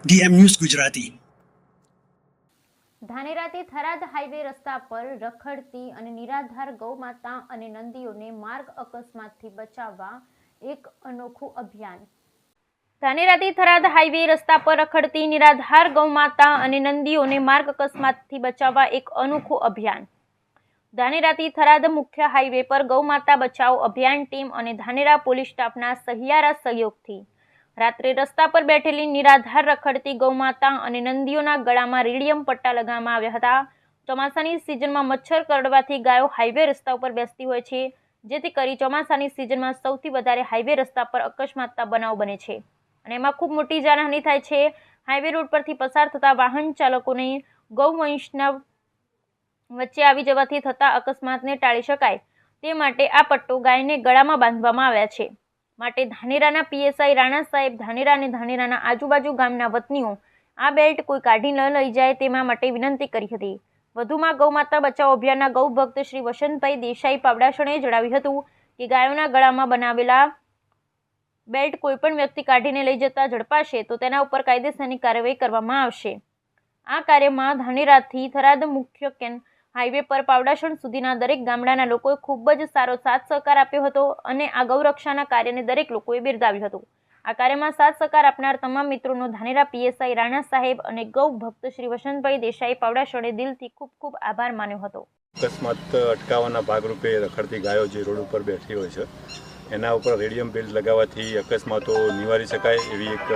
DM news Gujarati. ધાનેરાથી Tharad highway રસ્તા પર રખડતી અને નિરાધાર ગૌમાતા અને નંદીઓને માર્ગ અકસ્માતથી બચાવવા એક અનોખું અભિયાન। ધાનેરાથી થરાદ હાઈવે રસ્તા પર રખડતી નિરાધાર ગૌમાતા અને નંદીઓને માર્ગ અકસ્માતથી બચાવવા એક અનોખું અભિયાન। ધાનેરાથી થરાદ મુખ્ય હાઈવે પર ગૌમાતા બચાવો અભિયાન ટીમ અને ધાનેરા પોલીસ સ્ટાફના સહિયારા સહયોગથી રાત્રે રસ્તા પર બેઠેલી નિરાધાર રખડતી ગૌમાતા અને નંદીઓના ગળામાં રેડિયમ પટ્ટા લગાવવામાં આવ્યા હતા। ચોમાસાની સિઝનમાં મચ્છર કરડવાથી ગાયો હાઈવે રસ્તા ઉપર બેસતી હોય છે, જેથી કરી ચોમાસાની સિઝનમાં સૌથી વધારે હાઈવે રસ્તા પર અકસ્માતના બનાવ બને છે અને એમાં ખૂબ મોટી જાનહાનિ થાય છે। હાઈવે રોડ પરથી પસાર થતા વાહન ચાલકોને ગૌવંશના વચ્ચે આવી જવાથી થતા અકસ્માતને ટાળી શકાય તે માટે આ પટ્ટો ગાયને ગળામાં બાંધવામાં આવ્યા છે। માટે ધાનેરાના પીએસઆઈ રાણા સાહેબ ધાનેરા અને ધાનેરાના આજુબાજુ ગામના વતનીઓ આ બેલ્ટ કોઈ કાઢી ન લઈ જાય તેમાં માટે વિનંતી કરી હતી। વધુમાં ગૌમાતા બચાવો અભિયાનના ગૌ ભક્ત શ્રી વસંતભાઈ દેસાઈ પાવડાસણે જણાવ્યું હતું કે ગાયોના ગળામાં બનાવેલા બેલ્ટ કોઈપણ વ્યક્તિ કાઢીને લઈ જતા ઝડપાશે તો તેના ઉપર કાયદેસરની કાર્યવાહી કરવામાં આવશે। આ કાર્યમાં ધાનેરાથી થરાદ મુખ્ય હાઈવે પર પાવડાસણ સુધીના દરેક ગામડાના લોકોએ ખૂબ જ સારો સાથ સહકાર આપ્યો હતો અને આ ગૌરક્ષાના કાર્યને દરેક લોકોએ બિરદાવ્યું હતું। આ કાર્યમાં સાથ સહકાર આપનાર તમામ મિત્રોનો ધાનેરા પીએસઆઈ રાણા સાહેબ અને ગૌ ભક્ત શ્રી વસંતભાઈ દેસાઈ પાવડાસણે દિલથી ખૂબ ખૂબ આભાર માન્યો હતો। અકસ્માત અટકાવવાના ભાગરૂપે રખડતી ગાયો જે રોડ ઉપર બેઠી હોય છે એના ઉપર રેડિયમ બેલ્ટ લગાવવાથી અકસ્માતો નિવારી શકાય એવી એક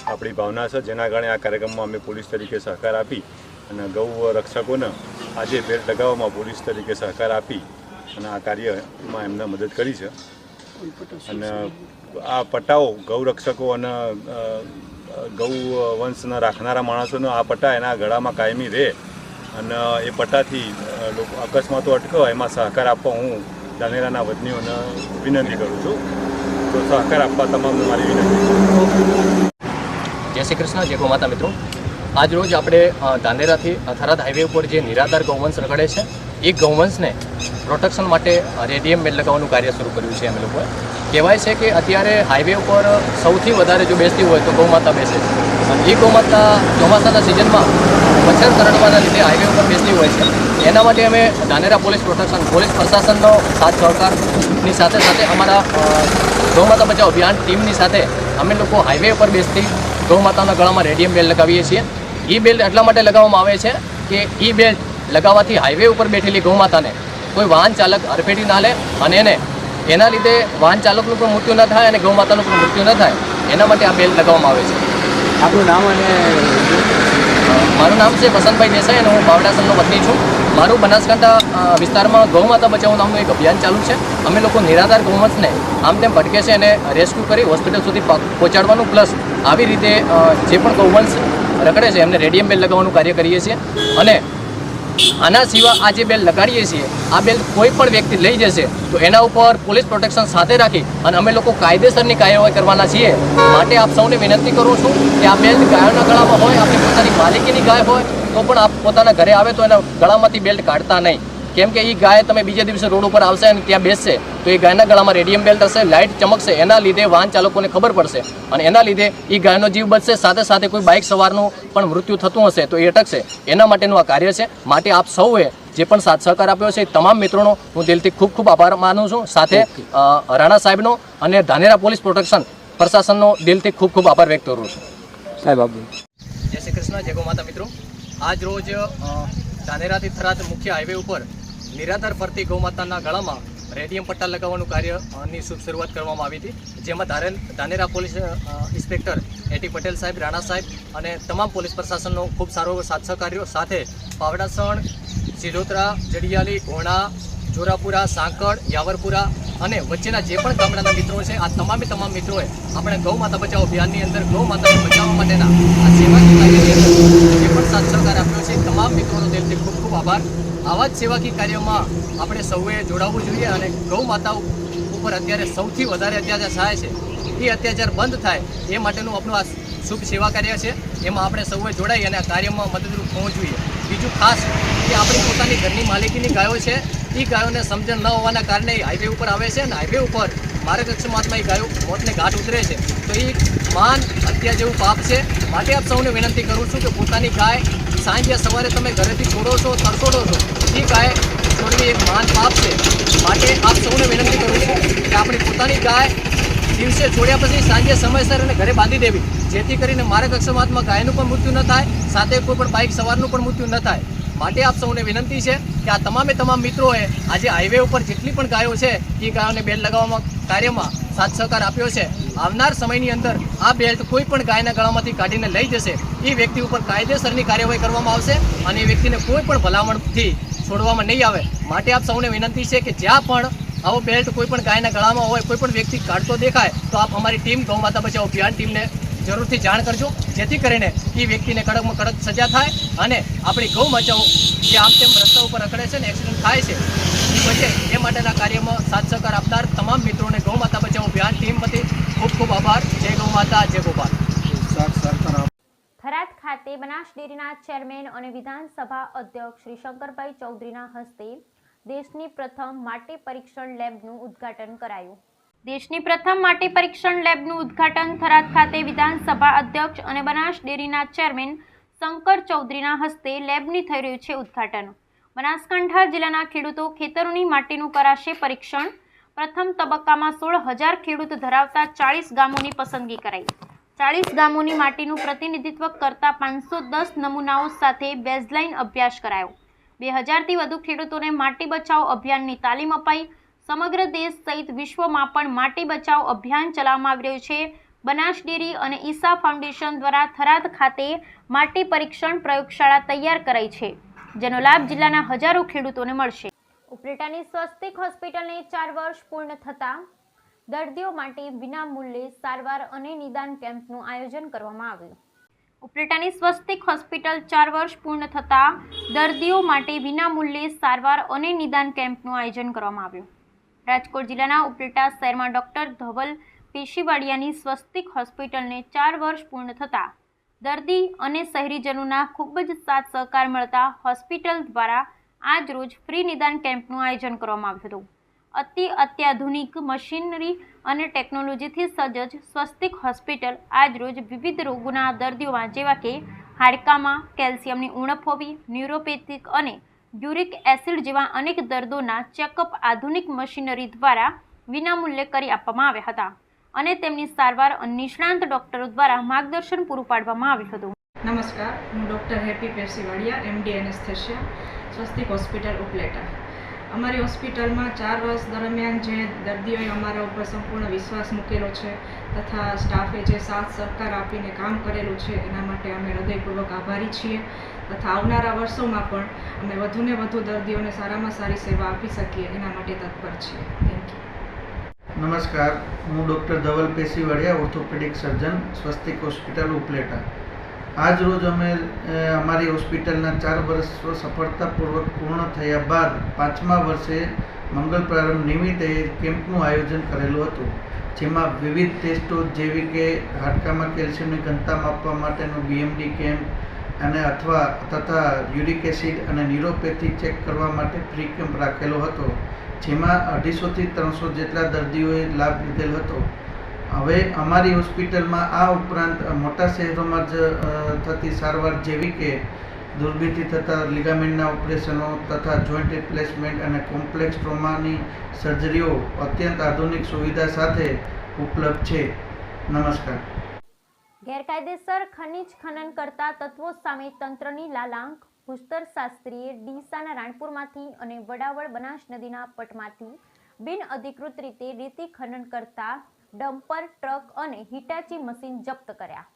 આપણી ભાવના છે, જેના કારણે આ કાર્યક્રમમાં અમે પોલીસ તરીકે સહકાર આપી અને ગૌ રક્ષકોને આજે બેલ્ટ લગાવવામાં પોલીસ તરીકે સહકાર આપી અને આ કાર્યમાં એમને મદદ કરી છે। અને આ પટ્ટાઓ ગૌ રક્ષકો અને ગૌ વંશના રાખનારા માણસોનો આ પટ્ટા એના ગળામાં કાયમી રહે અને એ પટ્ટાથી લોકો અકસ્માતો અટકાવે એમાં સહકાર આપવા હું ધાનેરાના વતનીઓને વિનંતી કરું છું। તો સહકાર આપવા તમામને મારી વિનંતી। જય શ્રી કૃષ્ણ, જય ગૌ માતા મિત્રો। આજ રોજ આપણે ધાનેરાથી થરાદ હાઈવે ઉપર જે નિરાધાર ગૌવંશ રખડે છે એ ગૌવંશને પ્રોટેક્શન માટે રેડિયમ બેલ્ટ લગાવવાનું કાર્ય શરૂ કર્યું છે અમે લોકોએ। કહેવાય છે કે અત્યારે હાઈવે ઉપર સૌથી વધારે જો બેસતી હોય તો ગૌમાતા બેસે છે અને એ ગૌમાતા ચોમાસાના સિઝનમાં મચ્છર કરડવાના લીધે હાઈવે ઉપર બેસતી હોય છે। એના માટે અમે ધાનેરા પોલીસ પ્રોટેક્શન પોલીસ પ્રશાસનનો સાથ સહકારની સાથે સાથે અમારા ગૌમાતા બચાવ અભિયાન ટીમની સાથે અમે લોકો હાઈવે ઉપર બેસતી ગૌમાતાના ગળામાં રેડિયમ બેલ્ટ લગાવીએ છીએ। એ બેલ્ટ એટલા માટે લગાવવામાં આવે છે કે એ બેલ્ટ લગાવવાથી હાઈવે ઉપર બેઠેલી ગૌમાતાને કોઈ વાહન ચાલક અડફેટી ના લે અને એના લીધે વાહન ચાલકનું પણ મૃત્યુ ન થાય અને ગૌમાતાનું પણ મૃત્યુ ન થાય એના માટે આ બેલ્ટ લગાવવામાં આવે છે। આપણું નામ અને મારું નામ છે વસંતભાઈ દેસાઈ અને હું પાવડાસણનો વતની છું। મારું બનાસકાંઠા વિસ્તારમાં ગૌમાતા બચાવો નામનું એક અભિયાન ચાલુ છે। અમે લોકો નિરાધાર ગૌવંશને આમ તેમ ભટકે છે એને રેસ્ક્યુ કરી હોસ્પિટલ સુધી પહોંચાડવાનું પ્લસ આવી રીતે જે પણ ગૌવંશ રખડે છે એમને રેડિયમ બેલ્ટ લગાવવાનું કાર્ય કરીએ છીએ। અને આના સિવાય આ જે બેલ્ટ લગાડીએ છીએ આ બેલ્ટ કોઈ પણ વ્યક્તિ લઈ જશે તો એના ઉપર પોલીસ પ્રોટેક્શન સાથે રાખી અને અમે લોકો કાયદેસરની કાર્યવાહી કરવાના છીએ। માટે આપ સૌને વિનંતી કરું છું કે આ બેલ્ટ ગાયોના ગળામાં હોય, આપણી પોતાની માલિકીની ગાય હોય તો પણ આપ પોતાના ઘરે આવે તો એના ગળામાંથી બેલ્ટ કાઢતા નહીં, કેમ કે એ ગાય તમે બીજા દિવસે રોડ ઉપર આવશે અને ત્યાં બેસશે તો એ ગાયના ગળામાં રેડિયમ બેલ્ટ હશે, લાઇટ ચમકશે, એના લીધે વાહન ચાલકોને ખબર પડશે અને એના લીધે એ ગાયનો જીવ બચશે, સાથે સાથે કોઈ બાઇક સવારનું પણ મૃત્યુ થતું હશે તો એ અટકશે। એના માટેનું આ કાર્ય છે। માટે આપ સૌએ જે પણ સાથ સહકાર આપ્યો છે તમામ મિત્રોનો હું દિલથી ખૂબ ખૂબ આભાર માનું છું। સાથે રાણા સાહેબનો અને ધાનેરા પોલીસ પ્રોટેક્શન પ્રશાસનનો દિલથી ખૂબ ખૂબ આભાર વ્યક્ત કરું છું। સાહેબ આપનું। જય શ્રી કૃષ્ણ, જય ગૌ માતા મિત્રો। આજ રોજ ધાનેરાથી થરાદ મુખ્ય હાઈવે ઉપર નિરાધાર ફરતી ગૌમાતાના ગળામાં રેડિયમ પટ્ટા લગાવવાનું કાર્યની શુભ શરૂઆત કરવામાં આવી હતી, જેમાં Dhanera police inspector A T Patel સાહેબ, રાણા સાહેબ અને તમામ પોલીસ પ્રશાસનનો ખૂબ સારો સાથ સહકાર્યો સાથે પાવડાસણ, સિલોતરા, જડિયાલી, ઘોણા, જોરાપુરા, સાંકળ, યાવરપુરા અને વચ્ચેના જે પણ ગામડાના મિત્રો છે આ તમામ મિત્રોએ આપણે ગૌ માતા બચાવો અભિયાનની અંદર ગૌ માતાને બચાવવા માટેના આ સેવાકીય કાર્યની અંદર જે પણ સાથ સહકાર આપ્યો છે તમામ મિત્રોનો દિલથી ખૂબ ખૂબ આભાર। આવા જ સેવાકીય કાર્યમાં આપણે સૌએ જોડાવવું જોઈએ અને ગૌ માતાઓ ઉપર અત્યારે સૌથી વધારે અત્યાચાર થાય છે એ અત્યાચાર બંધ થાય એ માટેનું આપણું આ શુભ સેવા કાર્ય છે। એમાં આપણે સૌએ જોડાઈ અને આ કાર્યમાં મદદરૂપ થવું જોઈએ। બીજું ખાસ કે આપણી પોતાની ઘરની માલિકીની ગાયો છે એ ગાયોને સમજણ ન હોવાના કારણે હાઈવે ઉપર આવે છે અને હાઈવે ઉપર માર્ગ અકસ્માતમાં એ ગાયો મોતને ઘાટ ઉતરે છે તો એ માન હત્યા જેવું પાપ છે. માટે આપ સૌને વિનંતી કરું છું કે પોતાની ગાય સાંજે સવારે તમે ઘરેથી છોડો છો, તરછોડો છો, એ ગાય છોડવી એક મહાન પાપ છે. માટે આપ સૌને વિનંતી કરું છું કે આપણી પોતાની ગાય દિવસે છોડ્યા પછી સાંજે સમયસર અને ઘરે બાંધી દેવી, જેથી કરીને માર્ગ અકસ્માતમાં ગાયનું પણ મૃત્યુ ન થાય, સાથે કોઈ પણ બાઇક સવારનું પણ મૃત્યુ ન થાય. માટે આપ સૌને વિનંતી છે કે આ તમામ મિત્રોએ આજે હાઈવે ઉપર જેટલી પણ ગાયો છે એ ગાયોને બેલ્ટ લગાવવામાં કાર્યમાં સાથ સહકાર આપ્યો છે. આવનાર સમયની અંદર આ બેલ્ટ કોઈ પણ ગાયના ગળામાંથી કાઢીને લઈ જશે એ વ્યક્તિ ઉપર કાયદેસરની કાર્યવાહી કરવામાં આવશે અને એ વ્યક્તિને કોઈ પણ ભલામણથી છોડવામાં નહીં આવે. માટે આપ સૌને વિનંતી છે કે જ્યાં પણ આવો બેલ્ટ કોઈ પણ ગાયના ગળામાં હોય, કોઈ પણ વ્યક્તિ કાઢતો દેખાય તો આપ અમારી ટીમ ગૌ માતા બચાવો અભિયાન ટીમને જરૂરથી જાણ કરજો, જેથી કરીને એ વ્યક્તિને કડકમાં કડક સજા થાય અને આપણી ગૌ માતાઓ જે આમ તેમ રસ્તા ઉપર રખડે છે ને એક્સિડન્ટ થાય છે એ બચે એ માટેના કાર્યમાં સાથ સહકાર આપનાર તમામ મિત્રોને ગૌ માતા બચાવો અભિયાન ટીમ વતી ખૂબ ખૂબ આભાર. જય ગૌ માતા, જય ગોપાલ. થરાદ ખાતે બનાસ ડેરીના ચેરમેન અને વિધાનસભા અધ્યક્ષ શ્રી શંકરભાઈ ચૌધરીના હસ્તે દેશની પ્રથમ માટી પરીક્ષણ લેબનું ઉદ્ઘાટન કરાયું. દેશની પ્રથમ માટી પરીક્ષણ લેબનું ઉદ્ઘાટન થરાદ ખાતે વિધાનસભા અધ્યક્ષ અને બનાસ ડેરીના ચેરમેન શંકર ચૌધરીના હસ્તે લેબની થઈ રહ્યું છે ઉદ્ઘાટન. બનાસકાંઠા જિલ્લાના ખેડૂતો ખેતરોની માટીનું કરાશે પરીક્ષણ. પ્રથમ તબક્કામાં 16,000 ખેડૂત ધરાવતા 40 ગામોની પસંદગી કરાઈ. 40 ગામોની માટીનું પ્રતિનિધિત્વ કરતા 510 નમૂનાઓ સાથે બેઝલાઇન અભ્યાસ કરાયો. 2000થી વધુ ખેડૂતોને માટી બચાવો અભિયાનની તાલીમ અપાઈ. સમગ્ર દેશ સહિત વિશ્વમાં પણ માટી બચાવો અભિયાન ચલાવવામાં આવી રહ્યું છે. બનાસ ડેરી અને ઈસા ફાઉન્ડેશન દ્વારા થરાદ ખાતે માટી પરીક્ષણ પ્રયોગશાળા તૈયાર કરાઈ છે, જેનો લાભ જિલ્લાના હજારો ખેડૂતોને મળશે. ઉપલેટાની સ્વસ્તિક હોસ્પિટલને 4 વર્ષ પૂર્ણ થતાં દર્દીઓ માટે વિનામૂલ્યે સારવાર અને નિદાન કેમ્પનું આયોજન કરવામાં આવ્યું. ઉપલેટાની સ્વસ્તિક હોસ્પિટલ 4 વર્ષ પૂર્ણ થતાં દર્દીઓ માટે વિનામૂલ્યે સારવાર અને નિદાન કેમ્પનું આયોજન કરવામાં આવ્યું. રાજકોટ જિલ્લાના ઉપલેટા શહેરમાં ડોક્ટર ધવલ પેશીવાડિયાની સ્વસ્તિક હોસ્પિટલને 4 વર્ષ પૂર્ણ થતાં દર્દી અને શહેરીજનોના ખૂબ જ સાથ સહકાર મળતા હોસ્પિટલ દ્વારા આજ રોજ ફ્રી નિદાન કેમ્પનું આયોજન કરવામાં આવ્યું હતું. અત્યાધુનિક મશીનરી અને ટેકનોલોજીથી સજ્જ સ્વસ્તિક હોસ્પિટલ આજ રોજ વિવિધ રોગોના દર્દીઓમાં જેવા કે હાડકામાં કેલ્શિયમની ઉણપ હોવી, ન્યુરોપેથિક અને યુરિક એસિડ જેવા અનેક દર્દોના ચેકઅપ આધુનિક મશીનરી દ્વારા વિનામૂલ્યે કરી આપવામાં આવ્યા હતા અને તેમની સારવાર નિષ્ણાંત ડોક્ટરો દ્વારા માર્ગદર્શન પૂરું પાડવામાં આવ્યું હતું. નમસ્કાર, હું ડૉક્ટર હેપી પેશીવાડિયા, MD એનેસ્થેસિયા, સ્વસ્તિક હોસ્પિટલ ઉપલેટા. અમારી હોસ્પિટલમાં 4 વર્ષ દરમિયાન જે દર્દીઓએ અમારા ઉપર સંપૂર્ણ વિશ્વાસ મૂકેલો છે તથા સ્ટાફે જે સાથ સહકાર આપીને કામ કરેલું છે એના માટે અમે હૃદયપૂર્વક આભારી છીએ તથા આવનારા વર્ષોમાં પણ અમે વધુને વધુ દર્દીઓને સારામાં સારી સેવા આપી શકીએ એના માટે તત્પર છીએ. Thank you. નમસ્કાર, હું ડૉક્ટર ધવલ પેશીવાડિયા, ઓર્થોપેડિક સર્જન, સ્વસ્તિક હોસ્પિટલ ઉપલેટા. આજ રોજ અમે અમારી હોસ્પિટલના 4 વર્ષ સફળતાપૂર્વક પૂર્ણ થયા બાદ 5મા વર્ષે મંગળ પ્રારંભ નિમિત્તે કેમ્પનું આયોજન કરેલું હતું, જેમાં વિવિધ ટેસ્ટો જેવી કે હાડકામાં કેલ્શિયમની ઘનતા માપવા માટેનું BMD કેમ્પ અને તથા યુરિક એસિડ અને ન્યુરોપેથી ચેક કરવા માટે ફ્રી કેમ્પ રાખેલો હતો, જેમાં 250થી 300 જેટલા દર્દીઓએ લાભ લીધેલ હતો. હવે અમારી હોસ્પિટલમાં આ ઉપરાંત મોટા શહેરોમાં જ થતી સારવાર જેવી કે દુર્બીનથી થતા લિગામેન્ટના ઓપરેશનો તથા જોઈન્ટ રિપ્લેસમેન્ટ અને કોમ્પ્લેક્સ ટ્રોમાની સર્જરીઓ અત્યંત આધુનિક સુવિધા સાથે ઉપલબ્ધ છે. નમસ્કાર. ગેરકાયદેસર ખનીજ ખનન કરતા તત્વો સામે તંત્રની લાલાંક. ભૂસ્તર શાસ્ત્રીએ ડીસાના રાણપુરમાંથી અને વડાવળ બનાસ નદીના પટમાંથી બિનઅધિકૃત રીતે રેતી ખનન કરતા ડમ્પર ટ્રક અને હિટાચી મશીન જપ્ત કર્યા.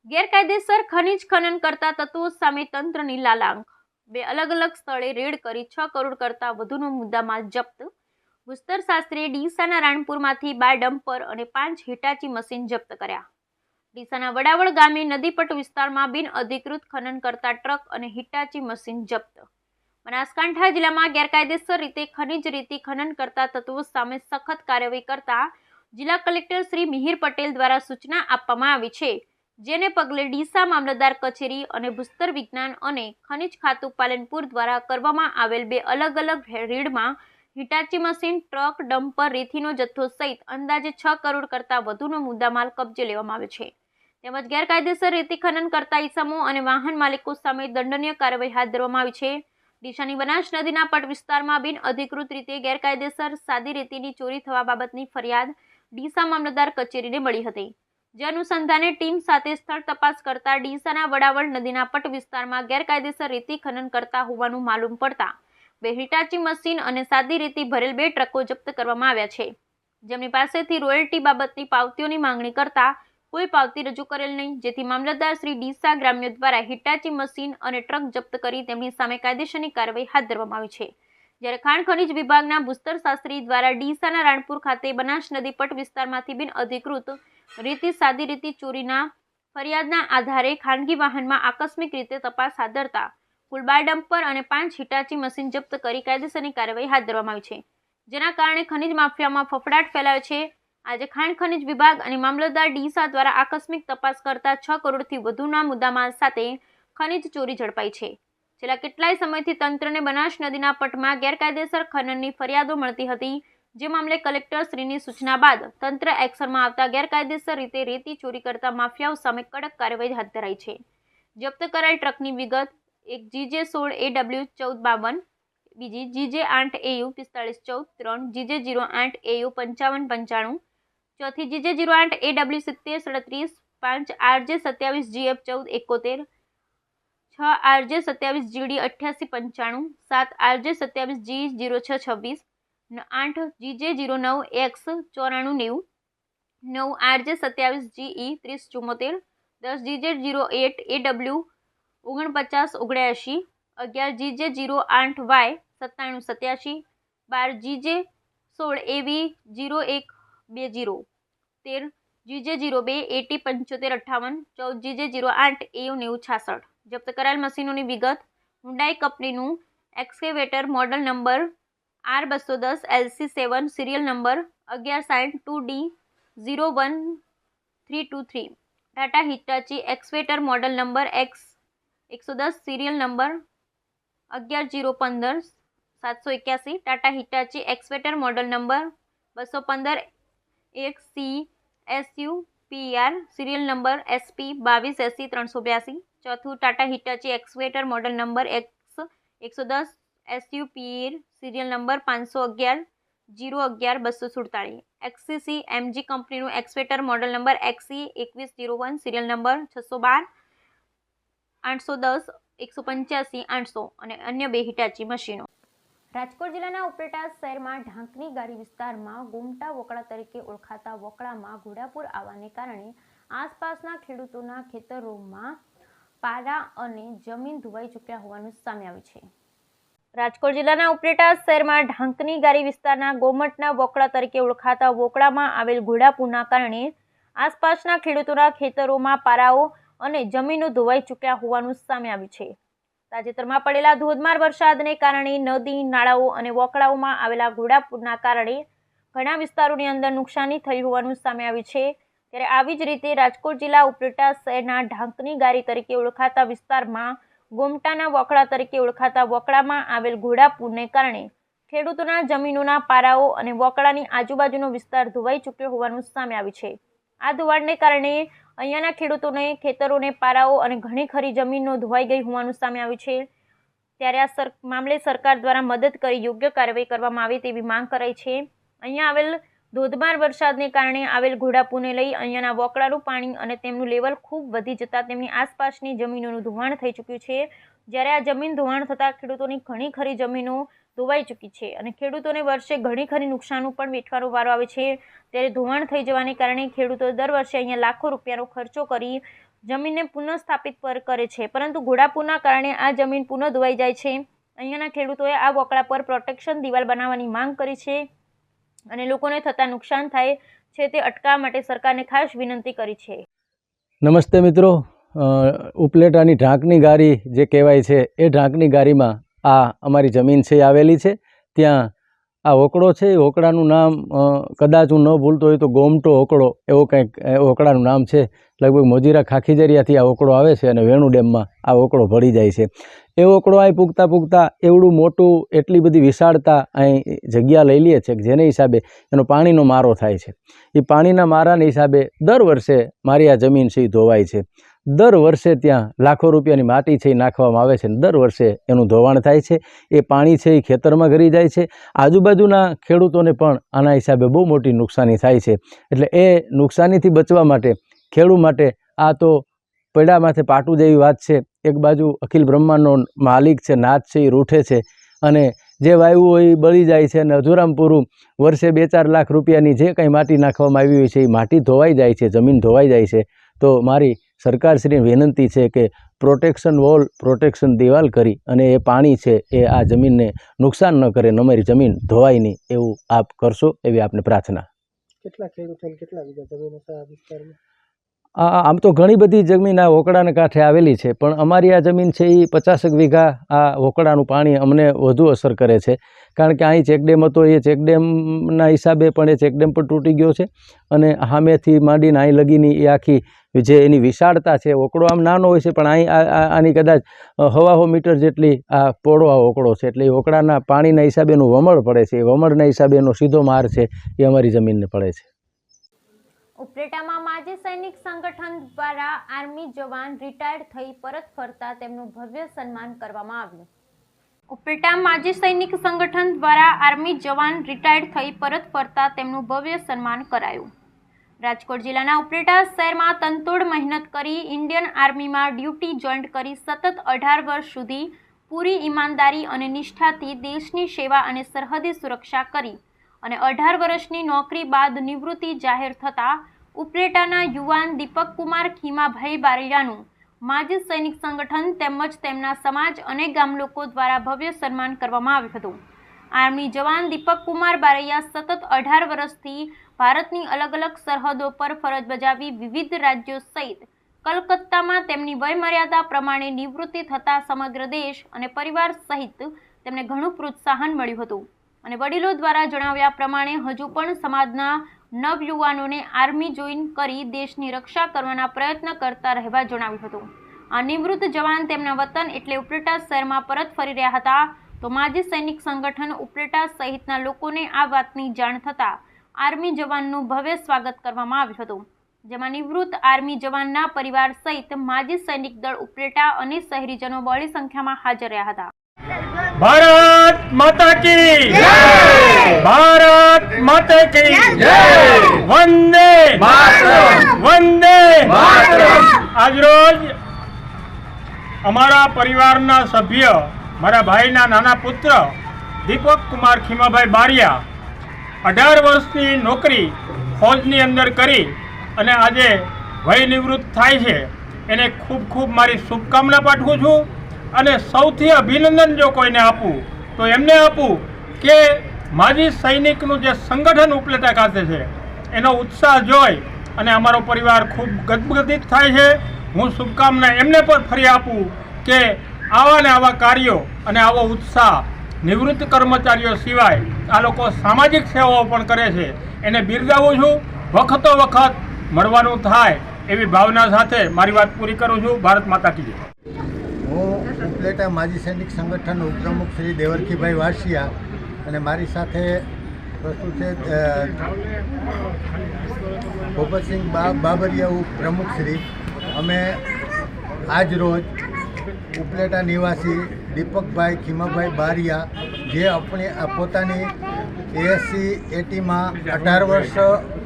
ગેરકાયદેસર ખનીજ ખનન કરતા તત્વો સામે તંત્રની લાલાંક. 2 અલગ અલગ સ્થળે રેડ કરી 6 કરોડ કરતા વધુનો મુદ્દામાલ જપ્ત. ભૂસ્તર શાસ્ત્રીએ ડીસાના રાણપુરમાંથી 12 ડમ્પર અને 5 હિટાચી મશીન જપ્ત કર્યા. ડીસાના વડાવળ ગામે નદીપટ વિસ્તારમાં બિનઅધિકૃત ખનન કરતા ટ્રક અને હિટાચી મશીન જપ્ત. બનાસકાંઠા જિલ્લામાં ગેરકાયદેસર રીતે ખનીજ રેતી ખનન કરતા તત્વો સામે સખત કાર્યવાહી કરતા જિલ્લા કલેક્ટર શ્રી મિહિર પટેલ દ્વારા સૂચના આપવામાં આવી છે, જેને પગલે ડીસા મામલતદાર કચેરી અને ભૂસ્તર વિજ્ઞાન અને ખનિજ ખાતું પાલનપુર દ્વારા કરવામાં આવેલ 2 અલગ અલગ રેડમાં હિટાચી મશીન, ટ્રક, ડમ્પર, રેતીનો જથ્થો સહિત અંદાજે 6 કરોડ કરતાં વધુનો મુદ્દામાલ કબજે લેવામાં આવ્યો છે. તેમજ ગેરકાયદેસર રેતી ખનન કરતા ઇસમો અને વાહન માલિકો સામે દંડનીય કાર્યવાહી હાથ ધરવામાં આવી છે. ડીસાની બનાસ નદીના પટ વિસ્તારમાં બિન અધિકૃત રીતે ગેરકાયદેસર સાદી રેતીની ચોરી થવા બાબતની ફરિયાદ ડીસા મામલતદાર કચેરીને મળી હતી. જે અનુસંધાને ટીમ સાથે સ્થળ તપાસ કરતા ડીસાના વડાવળ નદીના પટ વિસ્તારમાં ગેરકાયદેસર રેતી ખનન કરતા હોવાનું માલુમ પડતા 2 હિટાચી મશીન અને સાદી રેતી ભરેલ 2 ટ્રકો જપ્ત કરવામાં આવ્યા છે. જેમની પાસેથી રોયલ્ટી બાબતની પાવતીઓની માંગણી કરતા કોઈ પાવતી રજૂ કરેલ નહીં, જેથી મામલતદાર શ્રી ડીસા ગ્રામ્ય દ્વારા હિટાચી મશીન અને ટ્રક જપ્ત કરી તેમની સામે કાયદેસરની કાર્યવાહી હાથ ધરવામાં આવી છે. જ્યારે ખાણ ખનીજ વિભાગના ભૂસ્તર શાસ્ત્રી દ્વારા ડીસાના રાણપુર ખાતે બનાસ નદી પટ વિસ્તારમાંથી બિન અધિકૃત રેતી સાદી રેતી ચોરીના ફરિયાદના આધારે ખાનગી વાહનમાં આકસ્મિક રીતે તપાસ હાથ ધરતા કુલ 12 ડમ્પર અને 5 હિટાચી મશીન જપ્ત કરી કાયદેસરની કાર્યવાહી હાથ ધરવામાં આવી છે. જેના કારણે ખનીજ માફિયામાં ફફડાટ ફેલાયો છે. આજે ખાણ ખનીજ વિભાગ અને મામલતદાર ડીસા દ્વારા આકસ્મિક તપાસ કરતા 6 કરોડથી વધુના મુદ્દામાલ સાથે ખનીજ ચોરી ઝડપાઈ છે. છેલ્લા કેટલાય સમયથી તંત્રને બનાસ નદીના પટમાં ગેરકાયદેસર ખનનની ફરિયાદો મળતી હતી. જે મામલે કલેક્ટર શ્રીની સૂચના બાદ તંત્ર એક્શનમાં આવતા ગેરકાયદેસર રીતે રેતી ચોરી કરતા માફિયાઓ સામે કડક કાર્યવાહી હાથ ધરાઈ છે. જપ્ત કરાયેલ ટ્રકની વિગત: એક GJ16AW 1452, બીજી GJ8AU 4514, 3 GJ08AU 5595, ચોથી GJ08AW 7037, 5 RJ27GF 1471, 6 RJ27GD 8895, 7 RJ27G 0626, 8 GJ09X 9490, 9 RJ27GE 3074, 10 GJ08AW 4979, 11 GJ08Y 9787, 12 GJ16AV 0120, 13 GJ02 807558, 14 GJ08AU 9066. જપ્ત કરાયેલ મશીનોની વિગત: હુન્ડાઈ કંપનીનું excavator model number R210 LC7, serial number 1160 2D 01323, Tata Hitachi excavator model number X110, serial number 11015 781, Tata Hitachi excavator model number 215 1CSUPR, serial number SP 2280 382, ચોથું Tata Hitachi excavator model number X110 SUPR, serial number 511 011 247, XCC MG કંપનીનું excavator model number XC 2101, serial number 612 810 185 800 અને અન્ય 2 Hitachi મશીનો. રાજકોટ જિલ્લાના ઉપલેટા શહેરમાં ઢાંકની ગારી વિસ્તારમાં ગુમટા વોકળા તરીકે ઓળખાતા વોકળામાં ઘોડાપૂર આવવાને કારણે આસપાસના ખેડૂતોના ખેતરોમાં પારા અને જમીન ધોવાઈ ચૂક્યા હોવાનું સામે આવ્યું છે. રાજકોટ જિલ્લાના ઉપલેટા શહેરમાં ઢાંકની ગારી વિસ્તારના ગોમટના વોકળા તરીકે ઓળખાતા વોકળામાં આવેલ ઘોડાપૂરના કારણે આસપાસના ખેડૂતોના ખેતરોમાં પારાઓ અને જમીનો ધોવાઈ ચૂક્યા હોવાનું સામે આવ્યું છે. તાજેતરમાં પડેલા ધોધમાર વરસાદને કારણે નદી, નાળાઓ અને વોકળાઓમાં આવેલા ઘોડાપૂરના કારણે ઘણા વિસ્તારોની અંદર નુકસાની થઈ હોવાનું સામે આવ્યું છે. ત્યારે આવી જ રીતે રાજકોટ જિલ્લા ઉપલેટા શહેરના ઢાંકની ગારી તરીકે ઓળખાતા વિસ્તારમાં ગોમટાના વોકળા તરીકે ઓળખાતા વોકળામાં આવેલ ઘોડાપૂરને કારણે ખેડૂતોના જમીનોના પારાઓ અને વોકળાની આજુબાજુનો વિસ્તાર ધોવાઈ ચૂક્યો હોવાનું સામે આવ્યું છે. આ ધોવાણને કારણે અહીંયાના ખેડૂતોને ખેતરોને પારાઓ અને ઘણી ખરી જમીનો ધોવાઈ ગઈ હોવાનું સામે આવ્યું છે. ત્યારે આ મામલે સરકાર દ્વારા મદદ કરી યોગ્ય કાર્યવાહી કરવામાં આવે તેવી માંગ કરાઈ છે. અહીંયા આવેલ ધોધમાર વરસાદને કારણે આવેલ ઘોડાપૂરને લઈ અહીંયાના વોકળાનું પાણી અને તેમનું લેવલ ખૂબ વધી જતાં તેમની આસપાસની જમીનોનું ધોવાણ થઈ ચૂક્યું છે. જ્યારે આ જમીન ધોવાણ થતાં ખેડૂતોની ઘણી ખરી જમીનો ધોવાઈ ચૂકી છે અને ખેડૂતોને વર્ષે ઘણી ખરી નુકસાનો પણ વેઠવાનો વારો આવે છે. ત્યારે ધોવાણ થઈ જવાને કારણે ખેડૂતો દર વર્ષે અહીંયા લાખો રૂપિયાનો ખર્ચો કરી જમીનને પુનઃસ્થાપિત કરે છે, પરંતુ ઘોડાપૂરના કારણે આ જમીન પુનઃ ધોવાઈ જાય છે. અહીંયાના ખેડૂતોએ આ વોકળા પર પ્રોટેક્શન દિવાલ બનાવવાની માંગ કરી છે અને લોકોને થતા નુકસાન થાય છે તે અટકાવવા માટે સરકારને ખાસ વિનંતી કરી છે. નમસ્તે મિત્રો, ઉપલેટાની ઢાંકની ગારી જે કહેવાય છે એ ઢાંકની ગારીમાં આ અમારી જમીન છે આવેલી છે. ત્યાં આ હોકળો છે, એ હોકળાનું નામ કદાચ હું ન ભૂલતો હોય તો ગોમટો હોકળો એવો કંઈક હોકળાનું નામ છે. લગભગ મોજીરા ખાખીજરિયાથી આ હોકળો આવે છે અને વેણુ ડેમમાં આ હોકળો ભળી જાય છે. એ ઓકળો અહીં પૂગતા એવડું મોટું એટલી બધી વિશાળતા અહીં જગ્યા લઈ લે છે કે જેને હિસાબે એનો પાણીનો મારો થાય છે. એ પાણીના મારાના હિસાબે દર વર્ષે મારી આ જમીન છે એ ધોવાય છે. દર વર્ષે ત્યાં લાખો રૂપિયાની માટી છે એ નાખવામાં આવે છે અને દર વર્ષે એનું ધોવાણ થાય છે. એ પાણી છે એ ખેતરમાં ગરી જાય છે. આજુબાજુના ખેડૂતોને પણ આના હિસાબે બહુ મોટી નુકસાની થાય છે. એટલે એ નુકસાનીથી બચવા માટે ખેડૂત માટે આ તો પૈડા માથે પાટું જેવી વાત છે. એક બાજુ અખિલ બ્રહ્માંડનો માલિક છે, નાથ છે, એ રૂઠે છે અને જે વાયુ હોય એ બળી જાય છે અને અધૂરામ પૂરું વર્ષે 2-4 લાખ રૂપિયાની જે કંઈ માટી નાખવામાં આવી હોય છે એ માટી ધોવાઈ જાય છે, જમીન ધોવાઈ જાય છે. તો મારી સરકારશ્રીની વિનંતી છે કે પ્રોટેક્શન વોલ, પ્રોટેક્શન દિવાલ કરી અને એ પાણી છે એ આ જમીનને નુકસાન ન કરે, અમારી જમીન ધોવાય નહીં એવું આપ કરશો એવી આપને પ્રાર્થના. કેટલા ખેડૂતોને કેટલા વીઘા જમીન હશે આ વિસ્તારમાં? આમ તો ઘણી બધી જમીન આ વોકડાને કાંઠે આવેલી છે, પણ અમારી આ જમીન છે એ 50 વીઘા આ વોકડાનું પાણી અમને વધુ અસર કરે છે. કારણ કે અહીં ચેકડેમ હતો, એ ચેકડેમના હિસાબે પણ એ ચેકડેમ પણ તૂટી ગયો છે અને સામેથી માંડીને અહીં લગીની એ આખી જે એની વિશાળતા છે, વોકડો આમ નાનો હોય છે પણ અહીં આની કદાચ 1.5 મીટર જેટલી આ પોળો આ વોકડો છે. એટલે એ વોકડાના પાણીના હિસાબે એનું વમળ પડે છે. એ વમળના હિસાબે એનો સીધો માર છે એ અમારી જમીનને પડે છે. ઉપલેટામાં માજી સૈનિક સંગઠન દ્વારા આર્મી જવાન રિટાયર્ડ થઈ પરત ફરતા તેમનું ભવ્ય સન્માન કરવામાં આવ્યું. ઉપલેટા માજી સૈનિક સંગઠન દ્વારા આર્મી જવાન રિટાયર્ડ થઈ પરત ફરતા તેમનું ભવ્ય સન્માન કરાયું. રાજકોટ જિલ્લાના ઉપલેટા શહેરમાં તનતોડ મહેનત કરી ઇન્ડિયન આર્મીમાં ડ્યુટી જોઈન્ટ કરી સતત 18 વર્ષ સુધી પૂરી ઈમાનદારી અને નિષ્ઠાથી દેશની સેવા અને સરહદી સુરક્ષા કરી અને 18 વર્ષની નોકરી બાદ નિવૃત્તિ જાહેર થતા ઉપલેટાના યુવાન દીપક કુમાર ખીમાભાઈ બારૈયાનું માજી સૈનિક સંગઠન તેમજ તેમના સમાજ અને ગામ લોકો દ્વારા ભવ્ય સન્માન કરવામાં આવ્યું હતું. આર્મી જવાન દીપક કુમાર બારૈયા સતત 18 વર્ષથી ભારતની અલગ અલગ સરહદો પર ફરજ બજાવી વિવિધ રાજ્યો સહિત કલકત્તામાં તેમની વયમર્યાદા પ્રમાણે નિવૃત્તિ થતાં સમગ્ર દેશ અને પરિવાર સહિત તેમને ઘણું પ્રોત્સાહન મળ્યું હતું અને વડીલો દ્વારા જણાવ્યા પ્રમાણે હજુ પણ સમાજના નવયુવાનોને આર્મી જોઈન કરી દેશની રક્ષા કરવાના પ્રયત્ન કરતા રહેવા જણાવ્યું હતું. આ નિવૃત્ત જવાન તેમના વતન એટલે ઉપલેટા શહેરમાં પરત ફરી રહ્યા હતા. તો માજી સૈનિક સંગઠન ઉપલેટા સહિતના લોકોને આ વાતની જાણ થતાં આર્મી જવાનનું ભવ્ય સ્વાગત કરવામાં આવ્યું હતું, જેમાં નિવૃત્ત આર્મી જવાનના પરિવાર સહિત માજી સૈનિક દળ ઉપલેટા અને શહેરીજનો બહોળી સંખ્યામાં હાજર રહ્યા હતા. भारत माता की जय! भारत माता की जय! वंदे मातरम! वंदे मातरम! આજરોજ અમારા પરિવારના સભ્ય, મારા ભાઈના નાના પુત્ર દીપક કુમાર ખીમાભાઈ બારિયા 18 વર્ષની નોકરી ફૌજની અંદર કરી અને આજે વય નિવૃત્ત થાય છે. એને ખૂબ ખૂબ મારી શુભકામના પાઠવું છું અને સૌથી અભિનંદન જો કોઈને આપું તો એમને આપું કે માજી સૈનિકનું જે સંગઠન ઉપલેટા ખાતે છે એનો ઉત્સાહ જોઈ અને અમારો પરિવાર ખૂબ ગદગદિત થાય છે. હું શુભકામના એમને પણ ફરી આપું કે આવા ને આવા કાર્યો અને આવો ઉત્સાહ નિવૃત્ત કર્મચારીઓ સિવાય આ લોકો સામાજિક સેવાઓ પણ કરે છે. એને બિરદાવું છું. વખતો વખત મળવાનું થાય એવી ભાવના સાથે મારી વાત પૂરી કરું છું. ભારત માતા કી જય. હું ઉપલેટા માજી સૈનિક સંગઠન ઉપપ્રમુખ શ્રી દેવરખીભાઈ વાસિયા અને મારી સાથે વસ્તુ છે ભૂપતસિંહ બાબરિયા ઉપપ્રમુખ શ્રી. અમે આજ રોજ ઉપલેટા નિવાસી દીપકભાઈ ખીમાભાઈ બારિયા જે પોતાની એએસસી એટીમાં 18 વર્ષ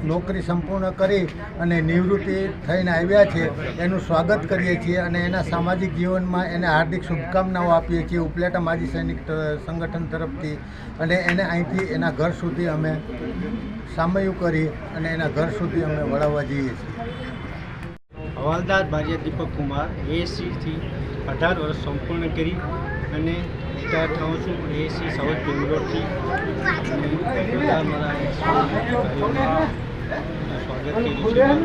નોકરી સંપૂર્ણ કરી અને નિવૃત્તિ થઈને આવ્યા છે એનું સ્વાગત કરીએ છીએ અને એના સામાજિક જીવનમાં એને હાર્દિક શુભકામનાઓ આપીએ છીએ ઉપલેટા માજી સૈનિક સંગઠન તરફથી. અને એને અહીંથી એના ઘર સુધી અમે સામયું કરી અને એના ઘર સુધી અમે વળાવવા જઈએ છીએ. હવાલદાર બારિયા દીપક કુમાર એએસસીથી 18 વર્ષ સંપૂર્ણ કરી અને રિટાયર થાઉં છું એએસસી સાઉથ બેંગ્લોરથી. સ્વાગત કર્યું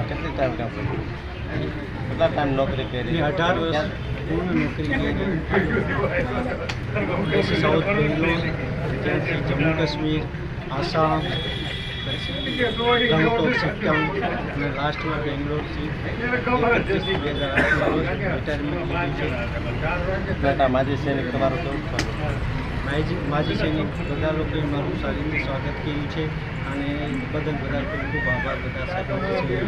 કેટલી ટાઈમ કેટલા ટાઈમ નોકરી કરી? 18 વર્ષ પૂર્ણ નોકરી કરી સાઉથ બેંગ્લોર, ત્યાંથી જમ્મુ કાશ્મીર, આસામ, સિક્કમ અને લાસ્ટમાં બેંગ્લોરથી 31/2008 રિટાયરમેન્ટ લીધું છે. માજી સૈનિક તમારું કેવું? માજી સૈનિક બધા લોકોએ મારું સારી રીતે સ્વાગત કર્યું છે અને બદલ બધા ખૂબ ખૂબ આભાર બધા સાહેબ.